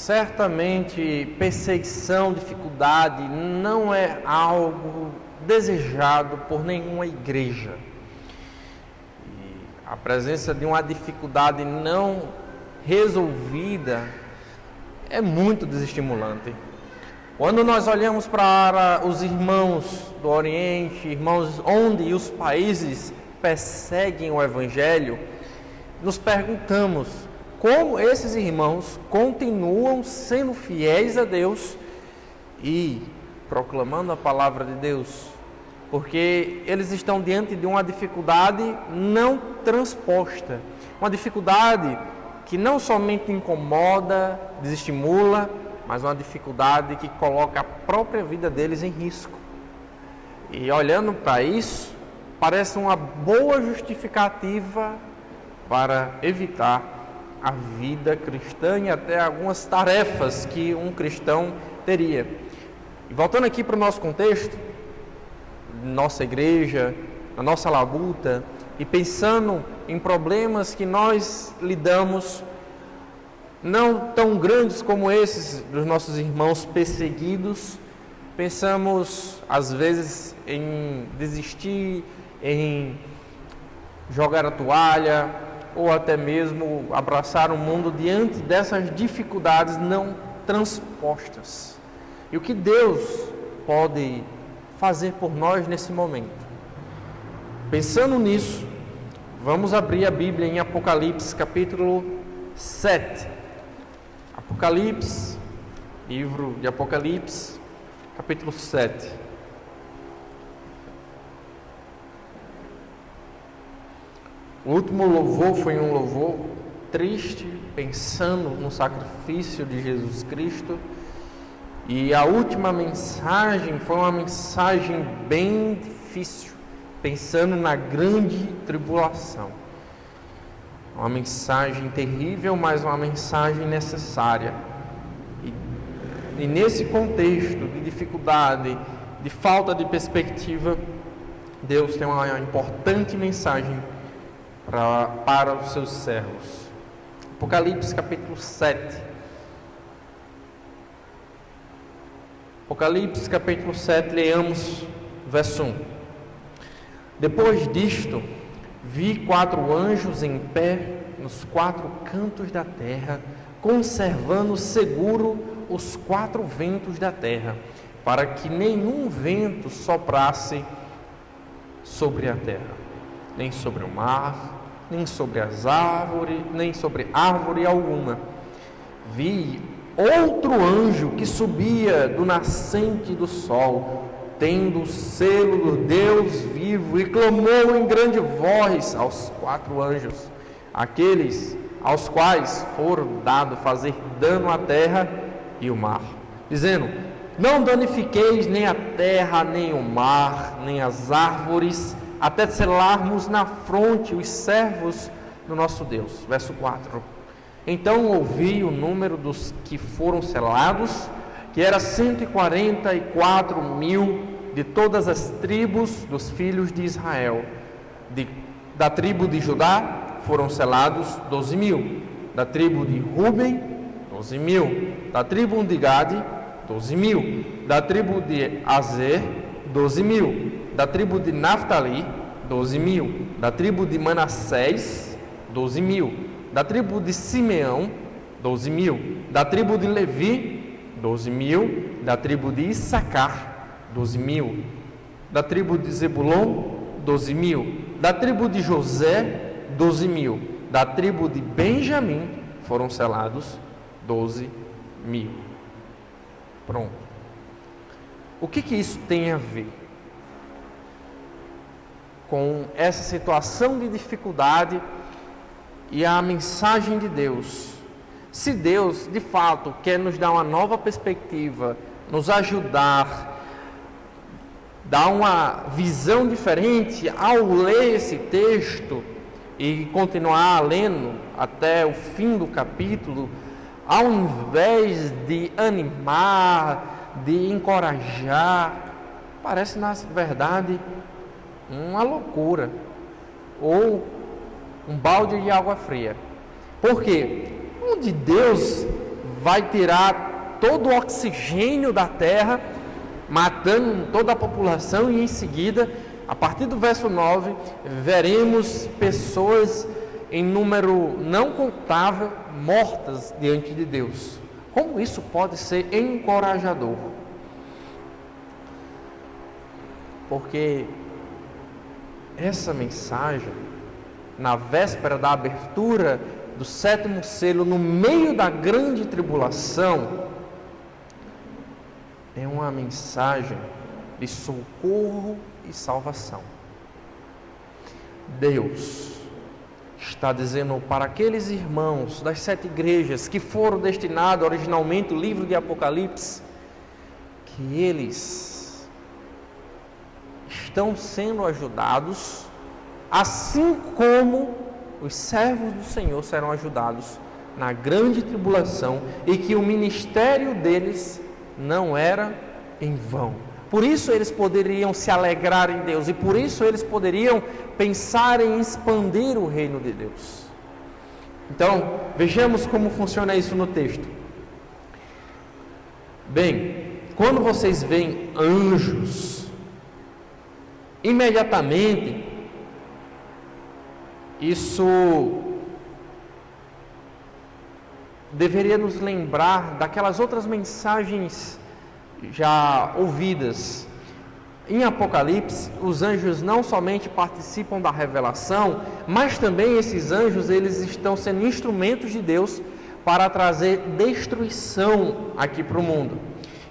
Certamente, perseguição, dificuldade não é algo desejado por nenhuma igreja. E a presença de uma dificuldade não resolvida é muito desestimulante. Quando nós olhamos para os irmãos do Oriente, irmãos onde os países perseguem o Evangelho, nos perguntamos como esses irmãos continuam sendo fiéis a Deus e proclamando a palavra de Deus, porque eles estão diante de uma dificuldade não transposta, uma dificuldade que não somente incomoda, desestimula, mas uma dificuldade que coloca a própria vida deles em risco. E olhando para isso, parece uma boa justificativa para evitar a vida cristã e até algumas tarefas que um cristão teria. E voltando aqui para o nosso contexto, nossa igreja, a nossa labuta, e pensando em problemas que nós lidamos, não tão grandes como esses dos nossos irmãos perseguidos, pensamos às vezes em desistir, em jogar a toalha, ou até mesmo abraçar o mundo diante dessas dificuldades não transpostas. E o que Deus pode fazer por nós nesse momento? Pensando nisso, vamos abrir a Bíblia em Apocalipse, capítulo 7. Apocalipse, livro de Apocalipse, capítulo 7. O último louvor foi um louvor triste, pensando no sacrifício de Jesus Cristo. E a última mensagem foi uma mensagem bem difícil, pensando na grande tribulação. Uma mensagem terrível, mas uma mensagem necessária. E nesse contexto de dificuldade, de falta de perspectiva, Deus tem uma importante mensagem para os seus servos. Apocalipse capítulo 7. Apocalipse capítulo 7, leamos verso 1. Depois disto, vi 4 anjos em pé nos 4 cantos da terra, conservando seguro os 4 ventos da terra, para que nenhum vento soprasse sobre a terra, nem sobre o mar, nem sobre as árvores, nem sobre árvore alguma. Vi outro anjo que subia do nascente do sol, tendo o selo do Deus vivo, e clamou em grande voz aos 4 anjos, aqueles aos quais foram dado fazer dano à terra e o mar, dizendo: não danifiqueis nem a terra, nem o mar, nem as árvores, até selarmos na fronte os servos do nosso Deus. Verso 4. Então ouvi o número dos que foram selados, que era 144.000 de todas as tribos dos filhos de Israel. Da tribo de Judá foram selados 12.000, da tribo de Ruben 12.000, da tribo de Gade 12.000, da tribo de Azer 12.000, da tribo de Naftali 12.000, da tribo de Manassés 12.000, da tribo de Simeão 12.000, da tribo de Levi 12.000, da tribo de Issacar 12.000, da tribo de Zebulon 12.000, da tribo de José 12.000, da tribo de Benjamim foram selados 12.000. Pronto. O que isso tem a ver com essa situação de dificuldade e a mensagem de Deus? Se Deus, de fato, quer nos dar uma nova perspectiva, nos ajudar, dar uma visão diferente ao ler esse texto e continuar lendo até o fim do capítulo, ao invés de animar, de encorajar, parece, na verdade, uma loucura ou um balde de água fria. Porque onde Deus vai tirar todo o oxigênio da terra, matando toda a população, e em seguida, a partir do verso 9, veremos pessoas em número não contável mortas diante de Deus. Como isso pode ser encorajador? Porque essa mensagem, na véspera da abertura do 7º selo, no meio da grande tribulação, é uma mensagem de socorro e salvação. Deus está dizendo para aqueles irmãos das 7 igrejas que foram destinados originalmente ao livro de Apocalipse, que eles estão sendo ajudados, assim como os servos do Senhor serão ajudados na grande tribulação, e que o ministério deles não era em vão. Por isso eles poderiam se alegrar em Deus, e por isso eles poderiam pensar em expandir o reino de Deus. Então, vejamos como funciona isso no texto. Bem, quando vocês veem anjos, imediatamente, isso deveria nos lembrar daquelas outras mensagens já ouvidas. Em Apocalipse, os anjos não somente participam da revelação, mas também esses anjos, eles estão sendo instrumentos de Deus para trazer destruição aqui para o mundo.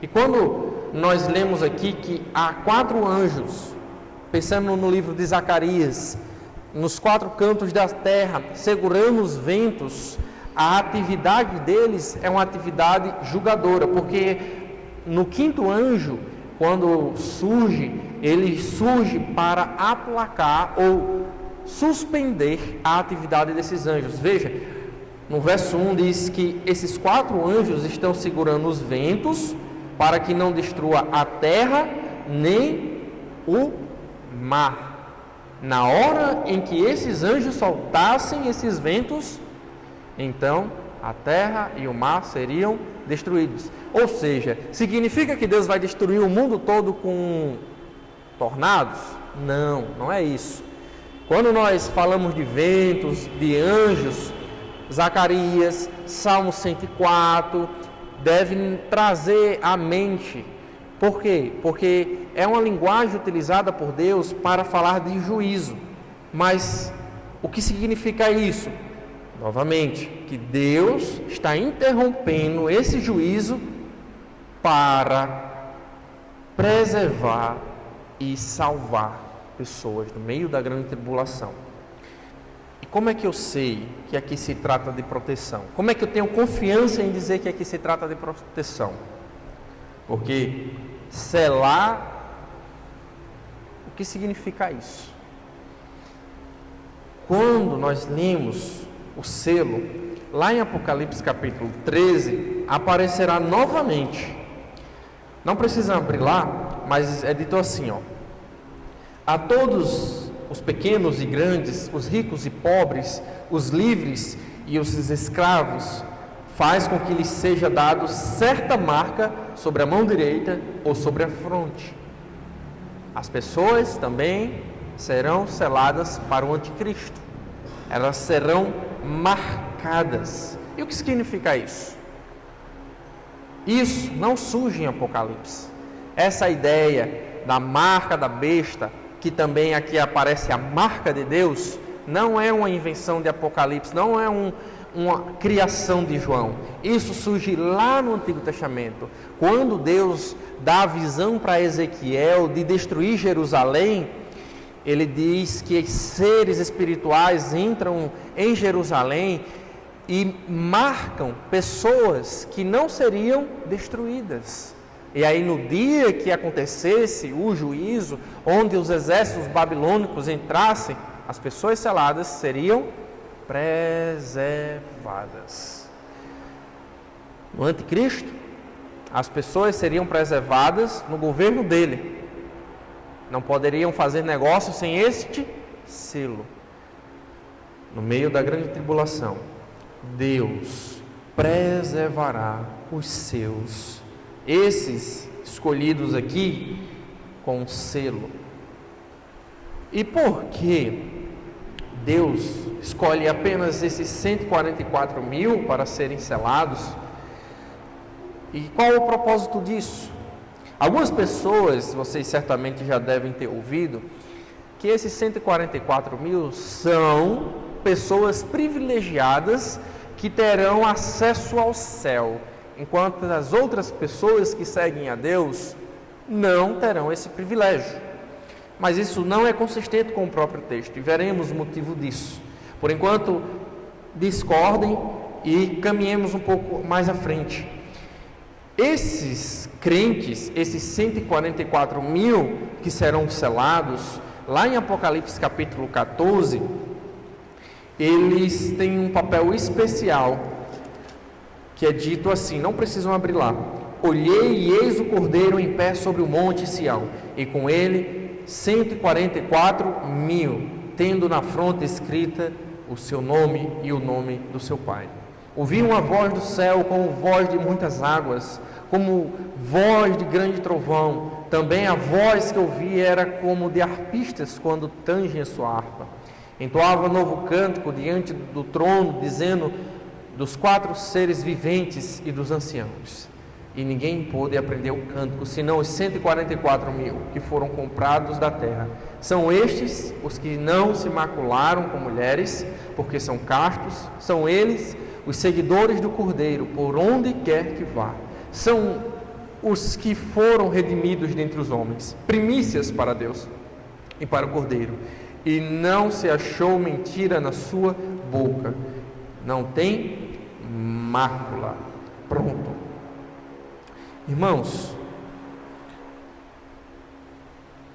E quando nós lemos aqui que há 4 anjos, pensando no livro de Zacarias, nos 4 cantos da terra, segurando os ventos, a atividade deles é uma atividade julgadora, porque no 5º anjo, quando surge, ele surge para aplacar ou suspender a atividade desses anjos. Veja, no verso 1 diz que esses 4 anjos estão segurando os ventos para que não destrua a terra nem o mar. Na hora em que esses anjos soltassem esses ventos, então a terra e o mar seriam destruídos. Ou seja, significa que Deus vai destruir o mundo todo com tornados? Não, não é isso. Quando nós falamos de ventos, de anjos, Zacarias, Salmo 104, devem trazer à mente. Por quê? Porque é uma linguagem utilizada por Deus para falar de juízo. Mas o que significa isso? Novamente, que Deus está interrompendo esse juízo para preservar e salvar pessoas no meio da grande tribulação. E como é que eu sei que aqui se trata de proteção? Como é que eu tenho confiança em dizer que aqui se trata de proteção? Porque selar, o que significa isso? Quando nós lemos o selo, lá em Apocalipse capítulo 13, aparecerá novamente. Não precisa abrir lá, mas é dito assim, ó: a todos os pequenos e grandes, os ricos e pobres, os livres e os escravos, faz com que lhes seja dado certa marca sobre a mão direita ou sobre a fronte. As pessoas também serão seladas para o anticristo. Elas serão marcadas. E o que significa isso? Isso não surge em Apocalipse. Essa ideia da marca da besta, que também aqui aparece a marca de Deus, não é uma invenção de Apocalipse, não é uma criação de João. Isso surge lá no Antigo Testamento, quando Deus dá a visão para Ezequiel de destruir Jerusalém. Ele diz que os seres espirituais entram em Jerusalém e marcam pessoas que não seriam destruídas. E aí no dia que acontecesse o juízo, onde os exércitos babilônicos entrassem, as pessoas seladas seriam preservadas. No anticristo, as pessoas seriam preservadas no governo dele. Não poderiam fazer negócio sem este selo. No meio da grande tribulação, Deus preservará os seus. Esses escolhidos aqui com um selo. E por que Deus escolhe apenas esses 144 mil para serem selados? E qual é o propósito disso? Algumas pessoas, vocês certamente já devem ter ouvido, que esses 144 mil são pessoas privilegiadas que terão acesso ao céu, enquanto as outras pessoas que seguem a Deus não terão esse privilégio. Mas isso não é consistente com o próprio texto, e veremos o motivo disso. Por enquanto, discordem e caminhemos um pouco mais à frente. Esses crentes, esses 144 mil que serão selados, lá em Apocalipse capítulo 14, eles têm um papel especial, que é dito assim, não precisam abrir lá: olhei e eis o Cordeiro em pé sobre o monte Sião, e com ele 144 mil, tendo na fronte escrita o seu nome e o nome do seu Pai. Ouvi uma voz do céu como voz de muitas águas, como voz de grande trovão. Também a voz que ouvi era como de arpistas quando tangem a sua harpa. Entoava novo cântico diante do trono, dizendo: dos 4 seres viventes e dos anciãos. E ninguém pôde aprender o cântico, senão os 144 mil que foram comprados da terra. São estes os que não se macularam com mulheres, porque são castos. São eles os seguidores do Cordeiro, por onde quer que vá. São os que foram redimidos dentre os homens, primícias para Deus e para o Cordeiro. E não se achou mentira na sua boca. Não tem mácula. Pronto. Irmãos,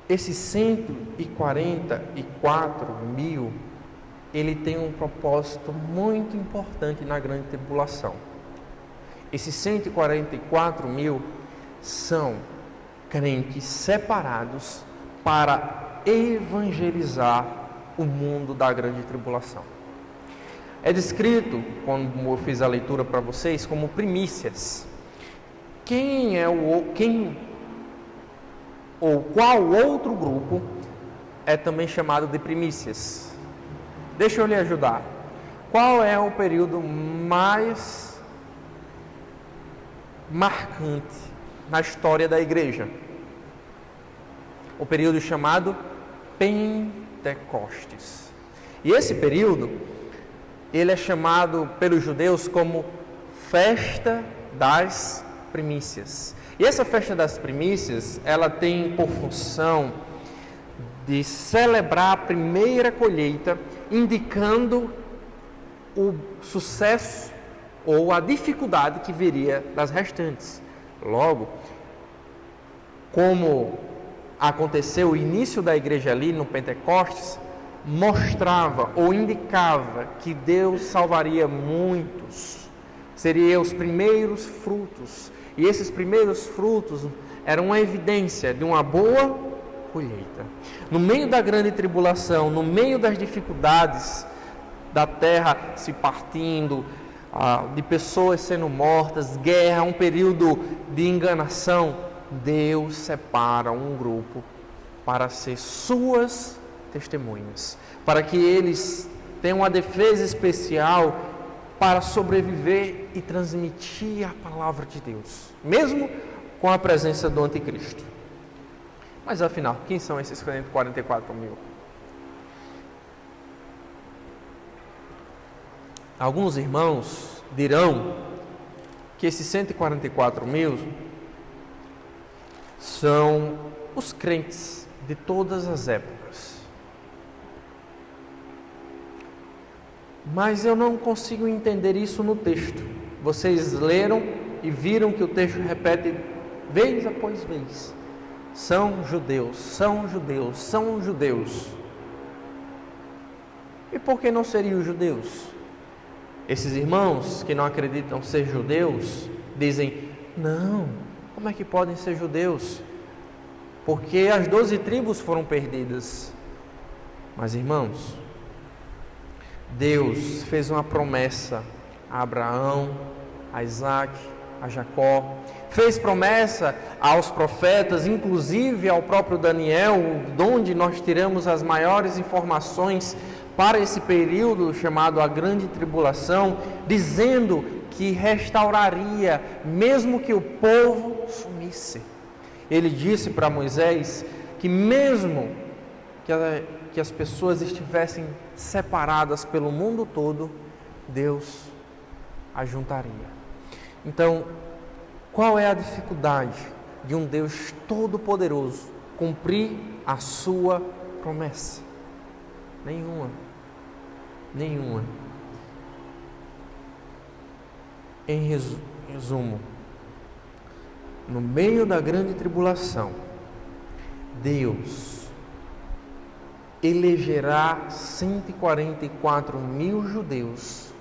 esses 144 mil, ele tem um propósito muito importante na grande tribulação. Esses 144 mil são crentes separados para evangelizar o mundo da grande tribulação. É descrito, como eu fiz a leitura para vocês, como primícias. Qual outro grupo é também chamado de primícias? Deixa eu lhe ajudar. Qual é o período mais marcante na história da igreja? O período chamado Pentecostes. E esse período, ele é chamado pelos judeus como Festa das Primícias. E essa Festa das Primícias, ela tem por função de celebrar a primeira colheita, indicando o sucesso ou a dificuldade que viria das restantes. Logo, como aconteceu o início da igreja ali no Pentecostes, mostrava ou indicava que Deus salvaria muitos, seriam os primeiros frutos, e esses primeiros frutos eram uma evidência de uma boa colheita. No meio da grande tribulação, no meio das dificuldades da terra se partindo, de pessoas sendo mortas, guerra, um período de enganação, Deus separa um grupo para ser suas testemunhas, para que eles tenham uma defesa especial para sobreviver e transmitir a palavra de Deus, mesmo com a presença do anticristo. Mas afinal, quem são esses 144 mil? Alguns irmãos dirão que esses 144 mil são os crentes de todas as épocas. Mas eu não consigo entender isso no texto. Vocês leram e viram que o texto repete vez após vez: são judeus, são judeus, são judeus. E por que não seriam judeus? Esses irmãos que não acreditam ser judeus dizem: não, como é que podem ser judeus? Porque as 12 tribos foram perdidas. Mas irmãos, Deus fez uma promessa a Abraão, a Isaac, a Jacó, fez promessa aos profetas, inclusive ao próprio Daniel, de onde nós tiramos as maiores informações para esse período chamado a Grande Tribulação, dizendo que restauraria, mesmo que o povo sumisse. Ele disse para Moisés que mesmo que as pessoas estivessem separadas pelo mundo todo, Deus as juntaria. Então, qual é a dificuldade de um Deus todo-poderoso cumprir a sua promessa? Nenhuma. Em resumo, no meio da grande tribulação, Deus elegerá 144.000 judeus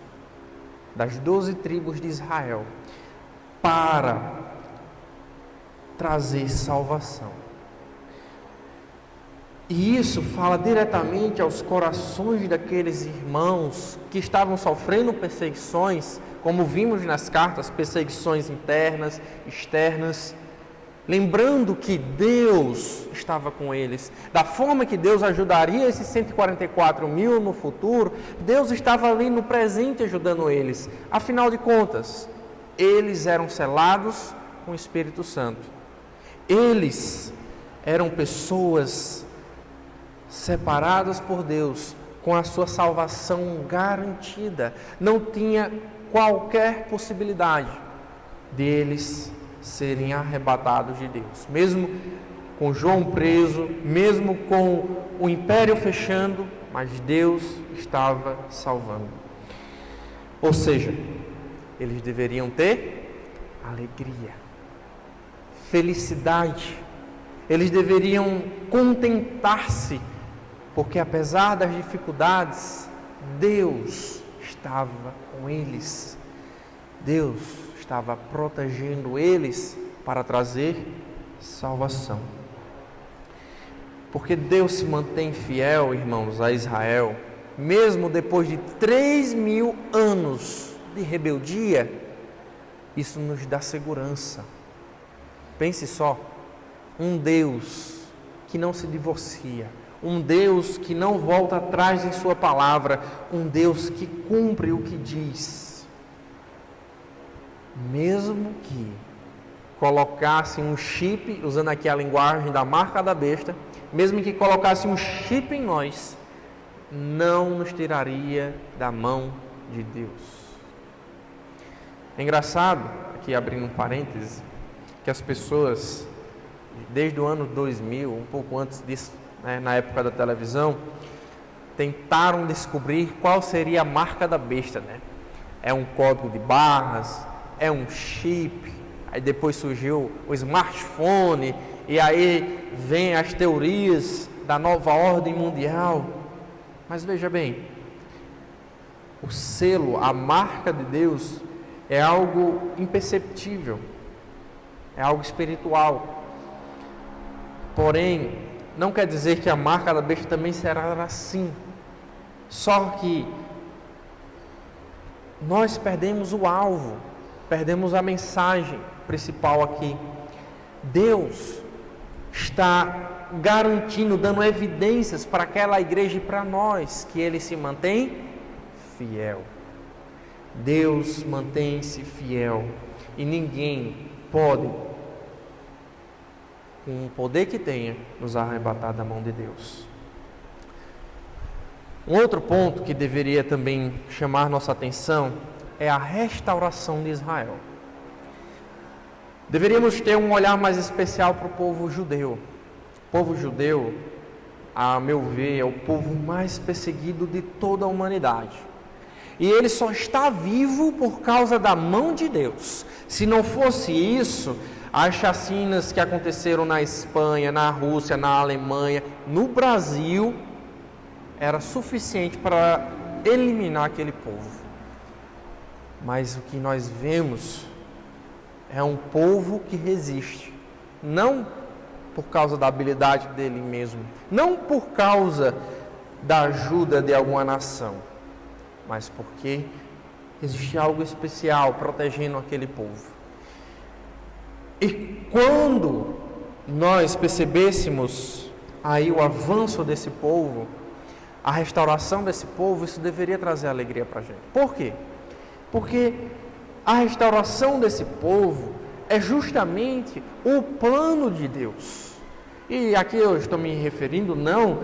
das 12 tribos de Israel para trazer salvação. E isso fala diretamente aos corações daqueles irmãos que estavam sofrendo perseguições, como vimos nas cartas, perseguições internas, externas, lembrando que Deus estava com eles. Da forma que Deus ajudaria esses 144.000 no futuro, Deus estava ali no presente ajudando eles. Afinal de contas, eles eram selados com o Espírito Santo. Eles eram pessoas separadas por Deus, com a sua salvação garantida. Não tinha qualquer possibilidade deles serem arrebatados de Deus. Mesmo com João preso, mesmo com o império fechando, mas Deus estava salvando. Ou seja, eles deveriam ter alegria, felicidade. Eles deveriam contentar-se, porque apesar das dificuldades, Deus estava com eles. Deus estava protegendo eles para trazer salvação. Porque Deus se mantém fiel, irmãos, a Israel, mesmo depois de 3.000 anos de rebeldia. Isso nos dá segurança. Pense só, um Deus que não se divorcia, um Deus que não volta atrás em sua palavra, um Deus que cumpre o que diz. Mesmo que colocasse um chip, usando aqui a linguagem da marca da besta, mesmo que colocasse um chip em nós, não nos tiraria da mão de Deus. É engraçado, aqui abrindo um parêntese, que as pessoas, desde o ano 2000, um pouco antes disso, na época da televisão, tentaram descobrir qual seria a marca da besta, É um código de barras, é um chip, aí depois surgiu o smartphone, e aí vem as teorias da nova ordem mundial. Mas veja bem, o selo, a marca de Deus é algo imperceptível, é algo espiritual. Porém, não quer dizer que a marca da besta também será assim. Só que nós perdemos o alvo, perdemos a mensagem principal aqui. Deus está garantindo, dando evidências para aquela igreja e para nós, que Ele se mantém fiel. Deus mantém-se fiel e ninguém pode, com o poder que tenha, nos arrebatar da mão de Deus. Um outro ponto que deveria também chamar nossa atenção é a restauração de Israel. Deveríamos ter um olhar mais especial para o povo judeu. O povo judeu, a meu ver, é o povo mais perseguido de toda a humanidade. E ele só está vivo por causa da mão de Deus. Se não fosse isso, as chacinas que aconteceram na Espanha, na Rússia, na Alemanha, no Brasil, era suficiente para eliminar aquele povo. Mas o que nós vemos é um povo que resiste, não por causa da habilidade dele mesmo, não por causa da ajuda de alguma nação, mas porque Existia algo especial protegendo aquele povo. E quando nós percebêssemos aí o avanço desse povo, a restauração desse povo, isso deveria trazer alegria para a gente. Por quê? Porque a restauração desse povo é justamente o plano de Deus. E aqui eu estou me referindo não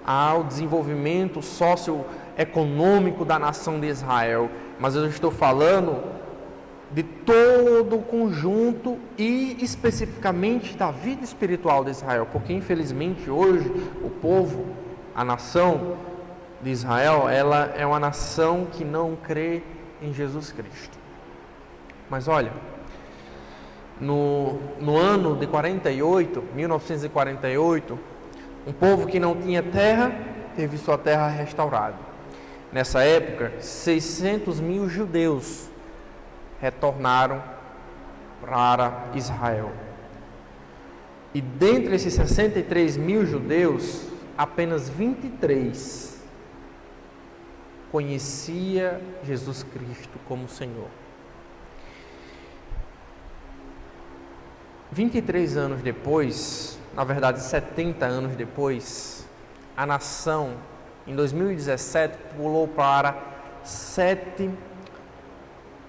ao desenvolvimento socioeconômico da nação de Israel, mas eu estou falando de todo o conjunto e especificamente da vida espiritual de Israel, porque infelizmente hoje o povo, a nação de Israel, ela é uma nação que não crê em Jesus Cristo. Mas olha, no ano de 1948, um povo que não tinha terra, teve sua terra restaurada. Nessa época, 600 mil judeus retornaram para Israel. E dentre esses 63 mil judeus, apenas 23 conhecia Jesus Cristo como Senhor. 23 anos depois, na verdade 70 anos depois, a nação, em 2017, pulou para 7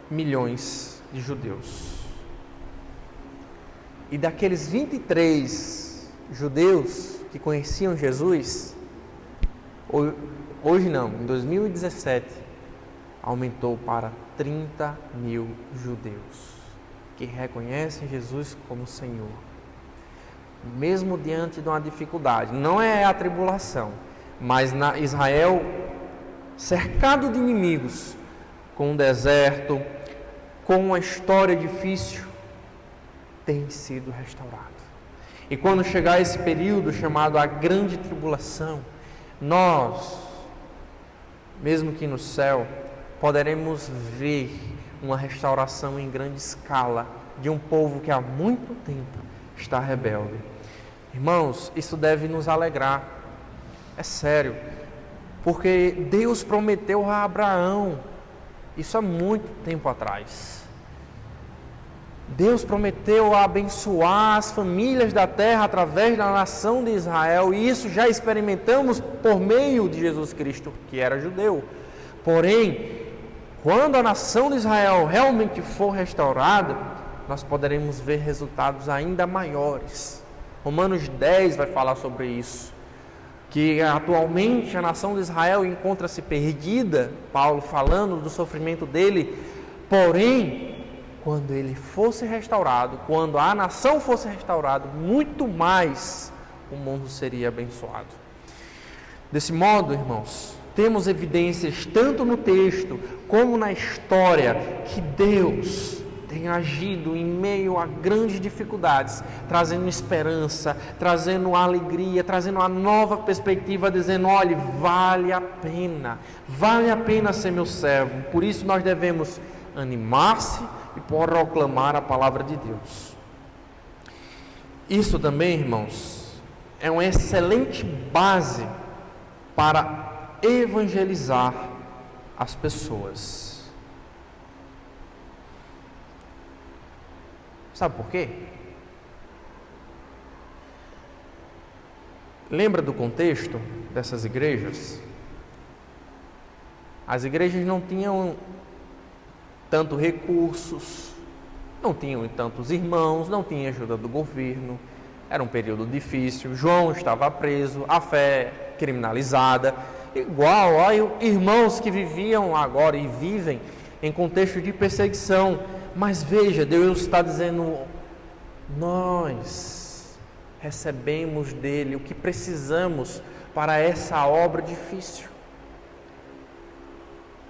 milhões de judeus. E daqueles 23 judeus que conheciam Jesus, hoje não, em 2017, aumentou para 30 mil judeus que reconhecem Jesus como Senhor. Mesmo diante de uma dificuldade, não é a tribulação, mas na Israel, cercado de inimigos, com um deserto, com uma história difícil, tem sido restaurado. E quando chegar esse período chamado a grande tribulação, nós, mesmo que no céu, poderemos ver uma restauração em grande escala de um povo que há muito tempo está rebelde. Irmãos, isso deve nos alegrar, é sério, porque Deus prometeu a Abraão, isso há muito tempo atrás. Deus prometeu abençoar as famílias da terra através da nação de Israel, e isso já experimentamos por meio de Jesus Cristo, que era judeu. Porém, quando a nação de Israel realmente for restaurada, nós poderemos ver resultados ainda maiores. Romanos 10 vai falar sobre isso, que atualmente a nação de Israel encontra-se perdida, Paulo falando do sofrimento dele, porém, quando ele fosse restaurado, quando a nação fosse restaurada, muito mais o mundo seria abençoado. Desse modo, irmãos, temos evidências tanto no texto como na história que Deus tem agido em meio a grandes dificuldades, trazendo esperança, trazendo alegria, trazendo uma nova perspectiva, dizendo: olhe, vale a pena ser meu servo. Por isso nós devemos animar-se e proclamar a palavra de Deus. Isso também, irmãos, é uma excelente base para evangelizar as pessoas. Sabe por quê? Lembra do contexto dessas igrejas? As igrejas não tinham tanto recursos, não tinham tantos irmãos, não tinha ajuda do governo, era um período difícil, João estava preso, a fé criminalizada, igual a irmãos que viviam agora e vivem em contexto de perseguição. Mas veja, Deus está dizendo: nós recebemos dele o que precisamos para essa obra difícil.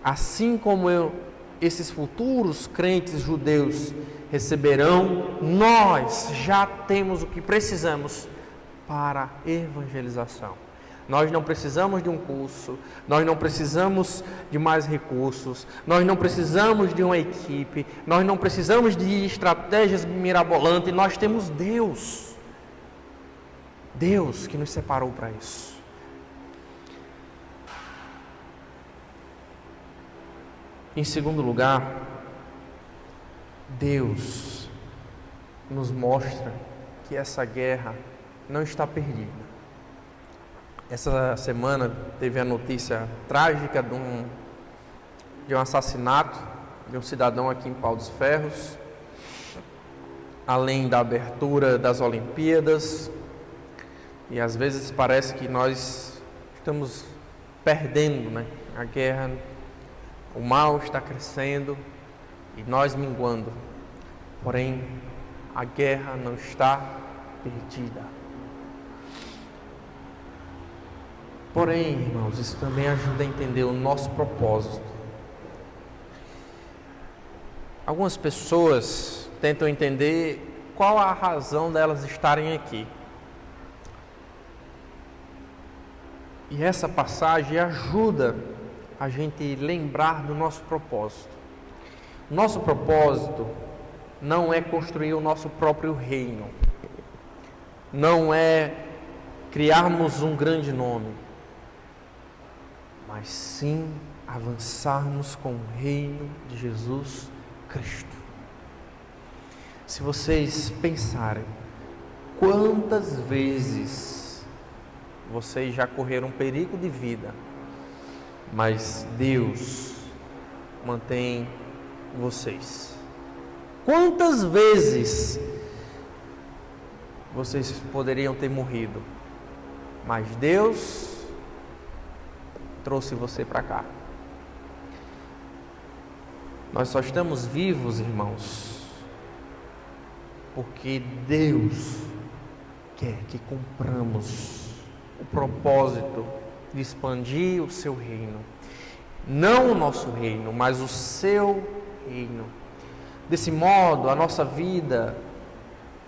Assim como esses futuros crentes judeus receberão, nós já temos o que precisamos para a evangelização. Nós não precisamos de um curso, nós não precisamos de mais recursos, nós não precisamos de uma equipe, nós não precisamos de estratégias mirabolantes, nós temos Deus. Deus que nos separou para isso. Em segundo lugar, Deus nos mostra que essa guerra não está perdida. Essa semana teve a notícia trágica de um assassinato de um cidadão aqui em Pau dos Ferros, além da abertura das Olimpíadas, e às vezes parece que nós estamos perdendo, né? A guerra, o mal está crescendo e nós minguando. Porém, a guerra não está perdida. Porém, irmãos, isso também ajuda a entender o nosso propósito. Algumas pessoas tentam entender qual a razão delas estarem aqui. E essa passagem ajuda a gente lembrar do nosso propósito. Nosso propósito não é construir o nosso próprio reino, não é criarmos um grande nome, mas sim avançarmos com o reino de Jesus Cristo. Se vocês pensarem, quantas vezes vocês já correram perigo de vida, mas Deus mantém vocês. Quantas vezes vocês poderiam ter morrido, mas Deus trouxe você para cá. Nós só estamos vivos, irmãos, porque Deus quer que cumpramos o propósito de expandir o seu reino. Não o nosso reino, mas o seu reino. Desse modo, a nossa vida,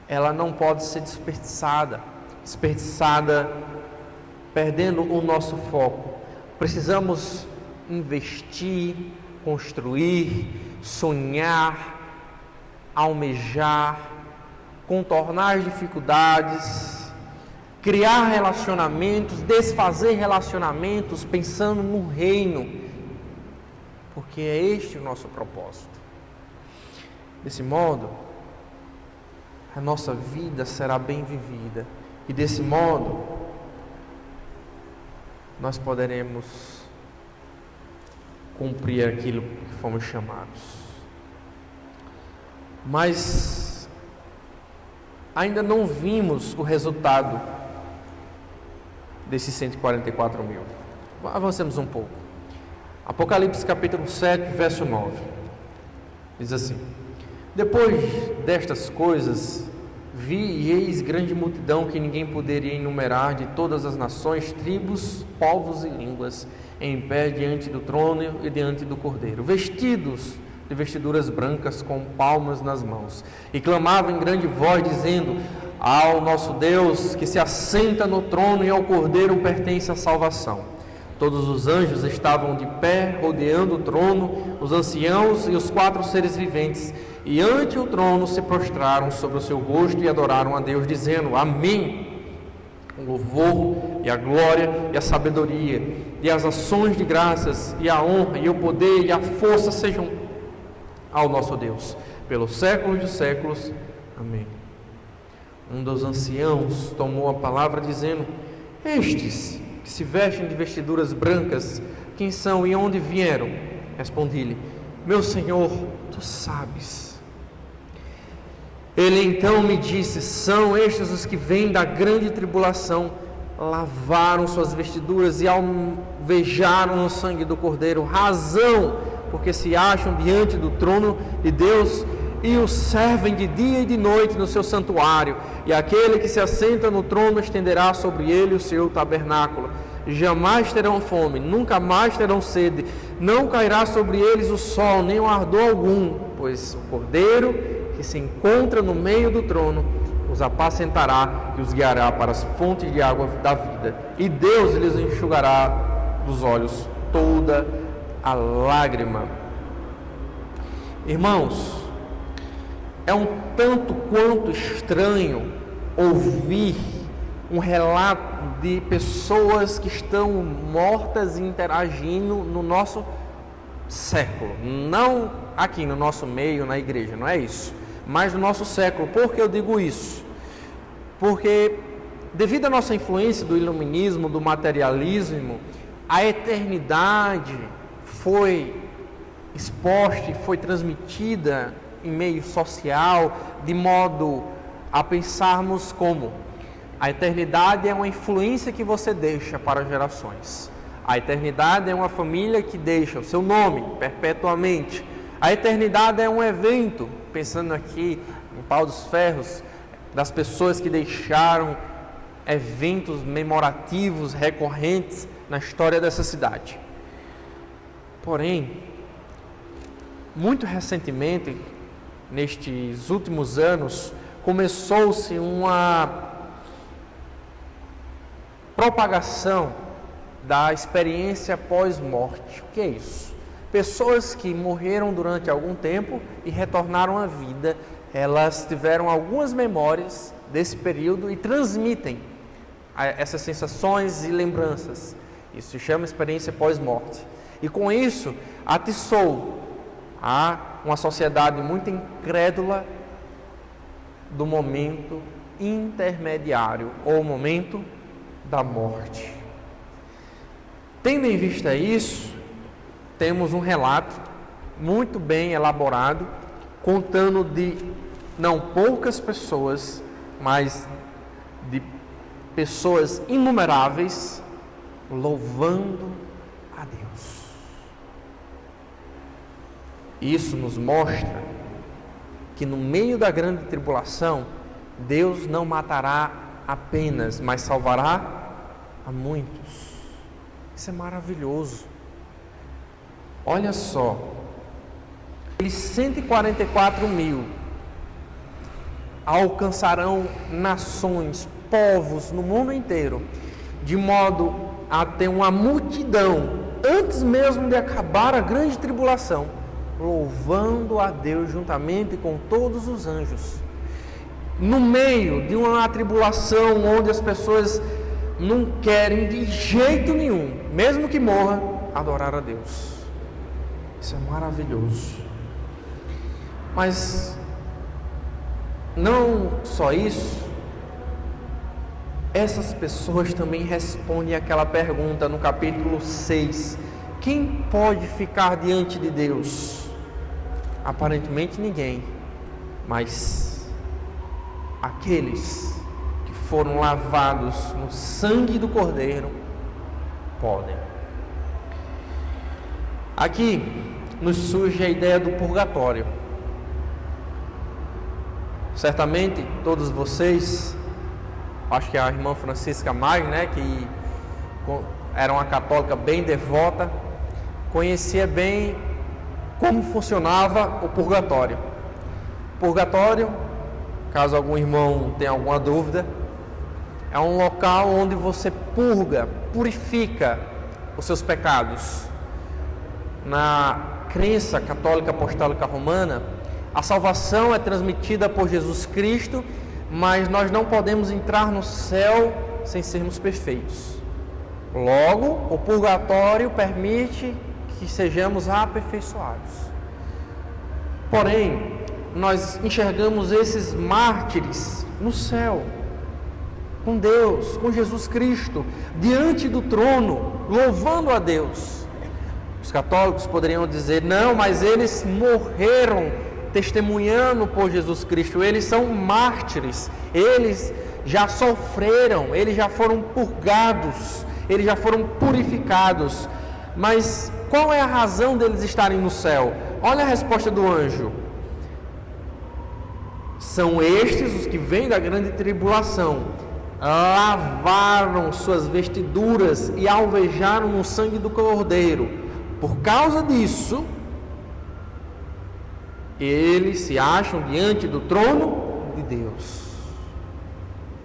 ela não pode ser desperdiçada, perdendo o nosso foco. Precisamos investir, construir, sonhar, almejar, contornar as dificuldades, criar relacionamentos, desfazer relacionamentos, pensando no reino, porque é este o nosso propósito. Desse modo, a nossa vida será bem vivida, e desse modo, nós poderemos cumprir aquilo que fomos chamados. Mas ainda não vimos o resultado desses 144 mil. Avancemos um pouco. Apocalipse capítulo 7, verso 9. Diz assim: depois destas coisas, vi e eis grande multidão que ninguém poderia enumerar, de todas as nações, tribos, povos e línguas, em pé diante do trono e diante do Cordeiro, vestidos de vestiduras brancas, com palmas nas mãos, e clamavam em grande voz, dizendo: ao nosso Deus, que se assenta no trono, e ao Cordeiro pertence a salvação. Todos os anjos estavam de pé, rodeando o trono, os anciãos e os 4 seres viventes, e ante o trono se prostraram sobre o seu rosto e adoraram a Deus, dizendo: amém. O louvor e a glória e a sabedoria e as ações de graças e a honra e o poder e a força sejam ao nosso Deus pelos séculos dos séculos. Amém. Um dos anciãos tomou a palavra, dizendo: estes que se vestem de vestiduras brancas, quem são e onde vieram? Respondi-lhe: meu Senhor, tu sabes. Ele então me disse: são estes os que vêm da grande tribulação, lavaram suas vestiduras e alvejaram no sangue do Cordeiro, razão porque se acham diante do trono de Deus e o servem de dia e de noite no seu santuário, e aquele que se assenta no trono estenderá sobre ele o seu tabernáculo. Jamais terão fome, nunca mais terão sede, não cairá sobre eles o sol, nem o ardor algum, pois o Cordeiro que se encontra no meio do trono os apacentará e os guiará para as fontes de água da vida, e Deus lhes enxugará dos olhos toda a lágrima. Irmãos, é um tanto quanto estranho ouvir um relato de pessoas que estão mortas e interagindo no nosso século, não aqui no nosso meio, na igreja, não é isso, mas no nosso século. Por que eu digo isso? Porque devido à nossa influência do iluminismo, do materialismo, a eternidade foi exposta e foi transmitida em meio social, de modo a pensarmos como a eternidade é uma influência que você deixa para as gerações. A eternidade é uma família que deixa o seu nome perpetuamente. A eternidade é um evento, pensando aqui em Pau dos Ferros, das pessoas que deixaram eventos memorativos, recorrentes na história dessa cidade. Porém, muito recentemente, nestes últimos anos, começou-se uma propagação da experiência pós-morte. O que é isso? Pessoas que morreram durante algum tempo e retornaram à vida, elas tiveram algumas memórias desse período e transmitem essas sensações e lembranças. Isso se chama experiência pós-morte. E com isso, atiçou uma sociedade muito incrédula do momento intermediário, ou momento da morte. Tendo em vista isso, temos um relato muito bem elaborado, contando de não poucas pessoas, mas de pessoas inumeráveis, louvando a Deus. Isso nos mostra que no meio da grande tribulação, Deus não matará apenas, mas salvará a muitos. Isso é maravilhoso. Olha só, aqueles 144 mil alcançarão nações, povos no mundo inteiro, de modo a ter uma multidão, antes mesmo de acabar a grande tribulação, louvando a Deus juntamente com todos os anjos. No meio de uma tribulação onde as pessoas não querem de jeito nenhum, mesmo que morra, adorar a Deus. Isso é maravilhoso. Mas não só isso, essas pessoas também respondem aquela pergunta no capítulo 6: quem pode ficar diante de Deus? Aparentemente ninguém, mas aqueles que foram lavados no sangue do Cordeiro podem. Aqui nos surge a ideia do purgatório. Certamente todos vocês, acho que a irmã Francisca mais, que era uma católica bem devota, conhecia bem como funcionava o purgatório. Purgatório, caso algum irmão tenha alguma dúvida, é um local onde você purifica os seus pecados. Na crença católica apostólica romana, a salvação é transmitida por Jesus Cristo, mas nós não podemos entrar no céu sem sermos perfeitos. Logo, o purgatório permite que sejamos aperfeiçoados. Porém, nós enxergamos esses mártires no céu, com Deus, com Jesus Cristo, diante do trono, louvando a Deus. Os católicos poderiam dizer: não, mas eles morreram testemunhando por Jesus Cristo, eles são mártires, eles já sofreram, eles já foram purgados, eles já foram purificados. Mas qual é a razão deles estarem no céu? Olha a resposta do anjo: são estes os que vêm da grande tribulação, lavaram suas vestiduras e alvejaram no sangue do Cordeiro. Por causa disso, eles se acham diante do trono de Deus.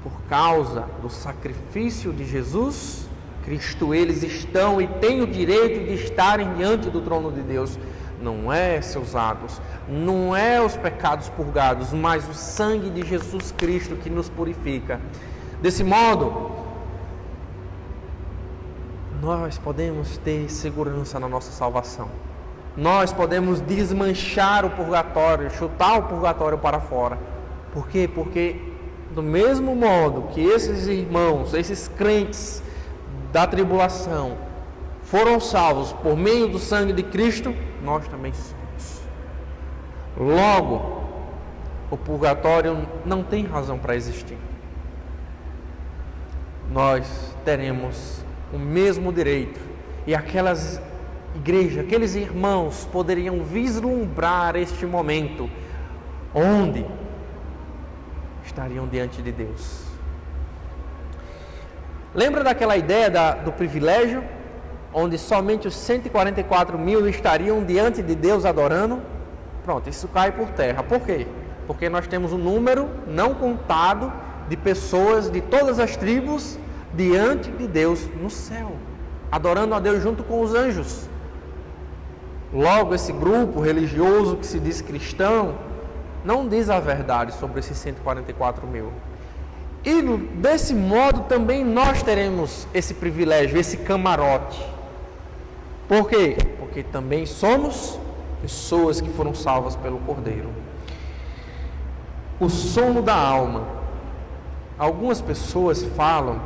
Por causa do sacrifício de Jesus Cristo, eles estão e têm o direito de estarem diante do trono de Deus. Não é seus atos, não é os pecados purgados, mas o sangue de Jesus Cristo que nos purifica. Desse modo, nós podemos ter segurança na nossa salvação. nós podemos desmanchar o purgatório, chutar o purgatório para fora. Por quê? Porque do mesmo modo que esses irmãos, esses crentes da tribulação foram salvos por meio do sangue de Cristo, nós também somos. Logo, o purgatório não tem razão para existir. Nós teremos o mesmo direito, e aquelas igrejas, aqueles irmãos poderiam vislumbrar este momento onde estariam diante de Deus. Lembra daquela ideia do privilégio, onde somente os 144 mil estariam diante de Deus adorando? Pronto, isso cai por terra. Por quê? Porque nós temos um número não contado de pessoas de todas as tribos diante de Deus no céu, adorando a Deus junto com os anjos. Logo, esse grupo religioso que se diz cristão não diz a verdade sobre esses 144 mil. E desse modo também nós teremos esse privilégio, esse camarote. Por quê? Porque também somos pessoas que foram salvas pelo Cordeiro. O sono da alma. Algumas pessoas falam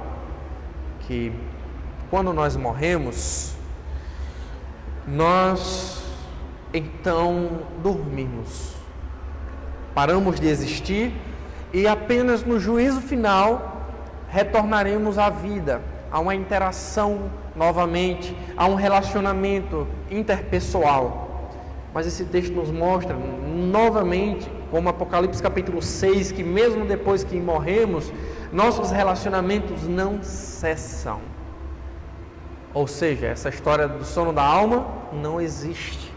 que quando nós morremos, nós então dormimos, paramos de existir e apenas no juízo final retornaremos à vida, a uma interação novamente, a um relacionamento interpessoal. Mas esse texto nos mostra novamente, como Apocalipse capítulo 6, que mesmo depois que morremos, nossos relacionamentos não cessam. Ou seja, essa história do sono da alma não existe.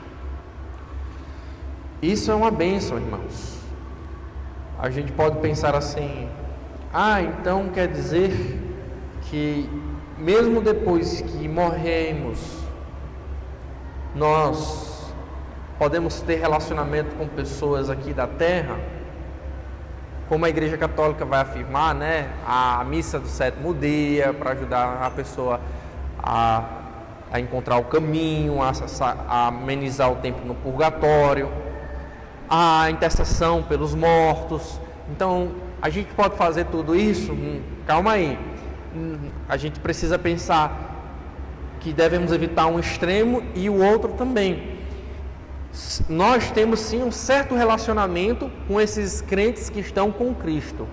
Isso é uma bênção, irmãos. A gente pode pensar assim: então quer dizer que mesmo depois que morremos, nós podemos ter relacionamento com pessoas aqui da terra, como a Igreja Católica vai afirmar, né? A missa do sétimo dia, para ajudar a pessoa a encontrar o caminho, a amenizar o tempo no purgatório, a intercessão pelos mortos. Então, a gente pode fazer tudo isso? Calma aí. A gente precisa pensar que devemos evitar um extremo e o outro também. Nós temos sim um certo relacionamento com esses crentes que estão com Cristo.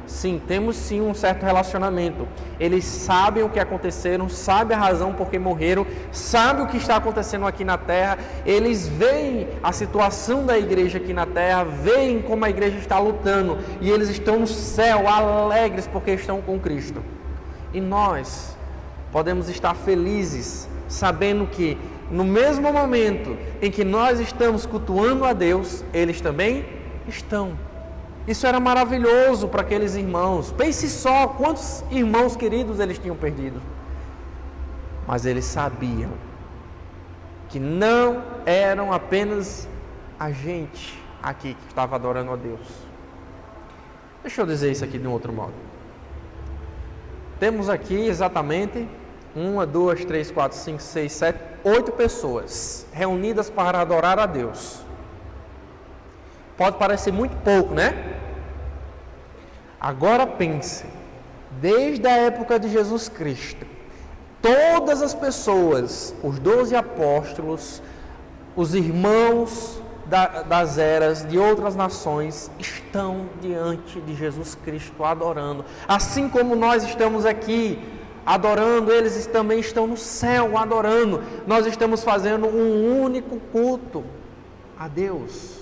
Sim, temos sim um certo relacionamento. Eles sabem o que aconteceram, sabem a razão por que morreram, sabem o que está acontecendo aqui na terra. Eles veem a situação da igreja aqui na terra, veem como a igreja está lutando, e eles estão no céu alegres porque estão com Cristo. E nós podemos estar felizes sabendo que no mesmo momento em que nós estamos cultuando a Deus, eles também estão. Isso era maravilhoso para aqueles irmãos. Pense só quantos irmãos queridos eles tinham perdido. Mas eles sabiam que não eram apenas a gente aqui que estava adorando a Deus. Deixa eu dizer isso aqui de um outro modo. Temos aqui exatamente 1, 2, 3, 4, 5, 6, 7, 8 pessoas reunidas para adorar a Deus. Pode parecer muito pouco, né? Agora pense, desde a época de Jesus Cristo, todas as pessoas, os 12 apóstolos, os irmãos das eras de outras nações, estão diante de Jesus Cristo adorando. Assim como nós estamos aqui adorando, eles também estão no céu adorando. Nós estamos fazendo um único culto a Deus.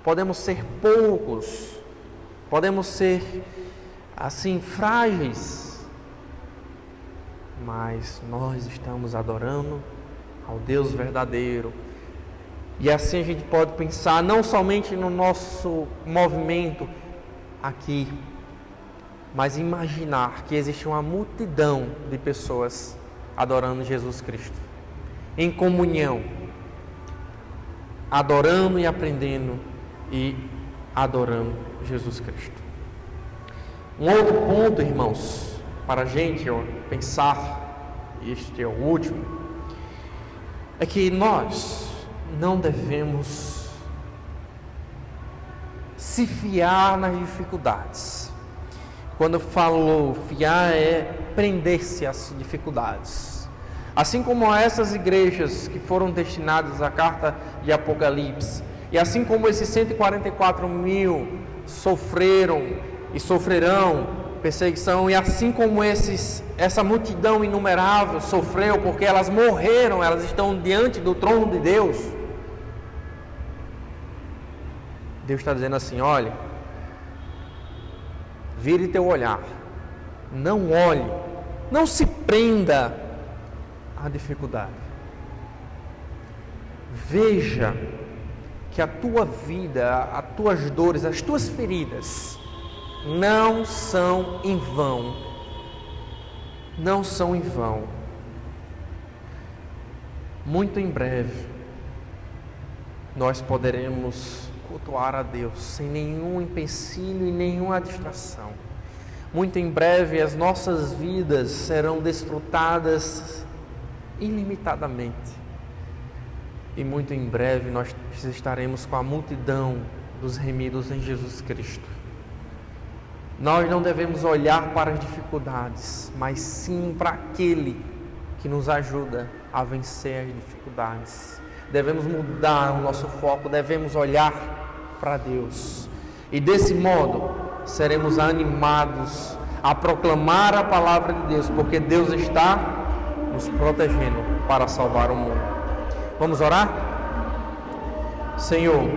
Podemos ser poucos, podemos ser assim frágeis, mas nós estamos adorando ao Deus verdadeiro. E assim a gente pode pensar não somente no nosso movimento aqui, mas imaginar que existe uma multidão de pessoas adorando Jesus Cristo, em comunhão, adorando e aprendendo e adorando Jesus Cristo. Um outro ponto, irmãos, para a gente pensar, este é o último, é que nós não devemos se fiar nas dificuldades. Quando eu falo fiar, é prender-se às dificuldades. Assim como essas igrejas que foram destinadas à carta de Apocalipse, e assim como esses 144 mil sofreram e sofrerão perseguição, e assim como essa multidão inumerável sofreu porque elas morreram, elas estão diante do trono de Deus. Deus está dizendo assim: olha, vire teu olhar, não olhe, não se prenda à dificuldade. Veja que a tua vida, as tuas dores, as tuas feridas não são em vão. Não são em vão. Muito em breve nós poderemos cultuar a Deus sem nenhum empecilho e nenhuma distração. Muito em breve as nossas vidas serão desfrutadas ilimitadamente. E muito em breve nós estaremos com a multidão dos remidos em Jesus Cristo. Nós não devemos olhar para as dificuldades, mas sim para aquele que nos ajuda a vencer as dificuldades. Devemos mudar o nosso foco, devemos olhar para Deus. E desse modo seremos animados a proclamar a palavra de Deus, porque Deus está nos protegendo para salvar o mundo. Vamos orar? Senhor,